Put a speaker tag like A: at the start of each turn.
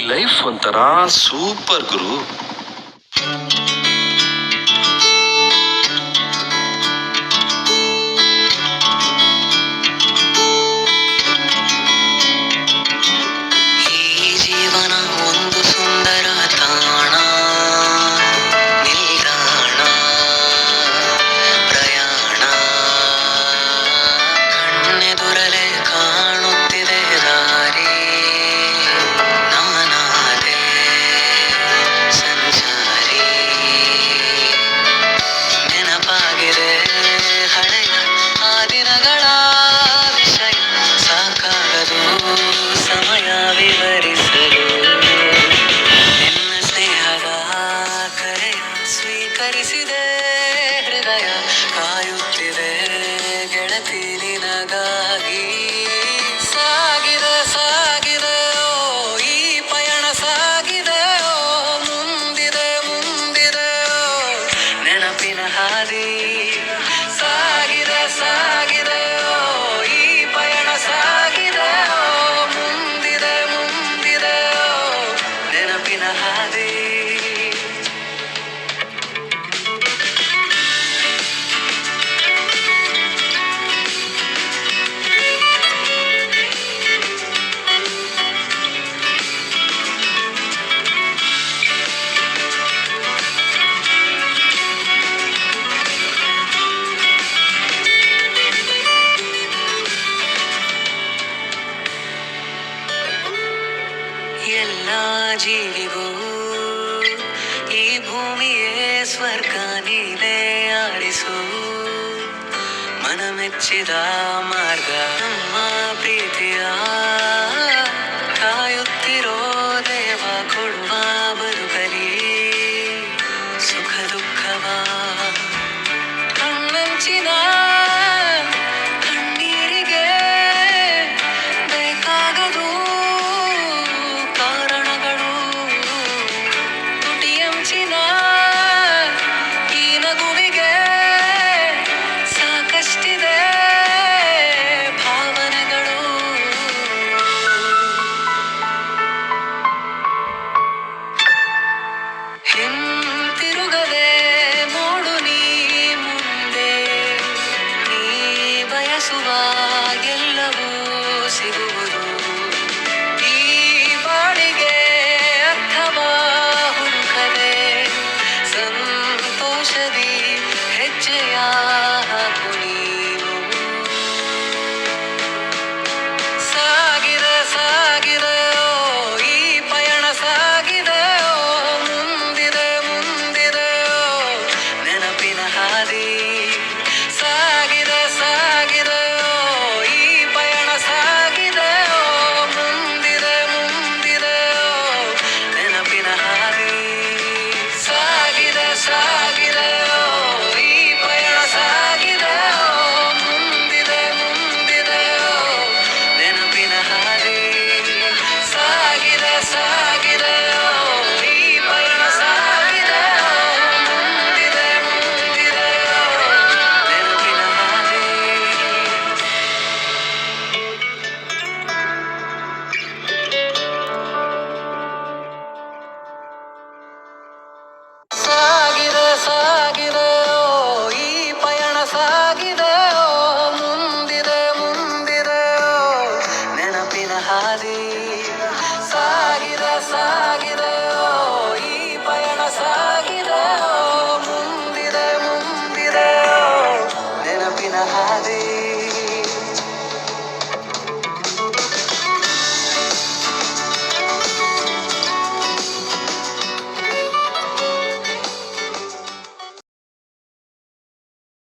A: Life ಒಂಥರ super ಗುರು.
B: ಈ ಜೀವನ ಒಂದು ಸುಂದರ ತಾಣ, ನಿಲ್ದಾಣ, ಪ್ರಯಾಣ. ಕಣ್ಣೆದುರಲೆ ಕಾಣುತ್ತಿದೆ ದಾರಿ, ನಾನಾದೆ ಸಂಚಾರಿ. ನೆನಪಾಗಿದೆ ಹಳೆಯ ಆ ದಿನಗಳ ವಿಷಯ, ಸಾಕಾಗದು ಸಮಯ ವಿವರಿಸಲು. ನಿನ್ನ ಸ್ನೇಹದ ಕರೆಯ ಸ್ವೀಕರಿಸಿದೆ ಹೃದಯ, ಕಾಯುತ್ತಿದೆ ಗೆಳತಿ ನಿನಗಾಗಿ. ಸಾಗಿದೆ ಸಾಗಿದೆ ಓ ಈ ಪಯಣ, ಸಾಗಿದೆ ಓ ಮುಂದಿದೆ ಮುಂದಿದೆ ಓ ನೆನಪಿನ ಹಾದಿ. ಸಾಗಿದೆ ಸಾಗಿದೆ ಓ ಈ ಪಯಣ, ಸಾಗಿದೆ ಓ ಮುಂದಿದೆ ಮುಂದಿದೆ ಓ ನೆನಪಿನ ಹಾದಿ. ಎಲ್ಲ ಜೀವಿಗೂ ಈ ಭೂಮಿಯೇ ಸ್ವರ್ಗ, ನೀನೇ ಆಡಿಸು ಮನಮೆಚ್ಚಿದ ಮಾರ್ಗ. ನಮ್ಮ ಪ್ರೀತಿಯ ಕಾಯುತ್ತಿರೋ ದೇವ, ಕೊಡುವ ಬದುಕಲಿ ಸುಖ ದುಃಖವ. ಕಣ್ಣಂಚಿನ ಕಣ್ಣೀರಿಗೆ ಬೇಕಾಗದು ಕಾರಣಗಳು, ತುಟಿಯಂಚಿನ ಈ ನಗುವಿಗೆ ಸಾಕಷ್ಟಿದೆ ಭಾವನೆಗಳು. ಹಿಂತಿರುಗದೆ ನೋಡು ನೀ ಮುಂದೆ, ನೀ ಬಯಸುವ ಎಲ್ಲವೂ ಸಿಗುವುದು. ಈ ಬಾಳಿಗೆ ಅರ್ಥವ ಹುಡುಕದೆ ಸಂತೋಷದಿ ಹೆಜ್ಜೆಯ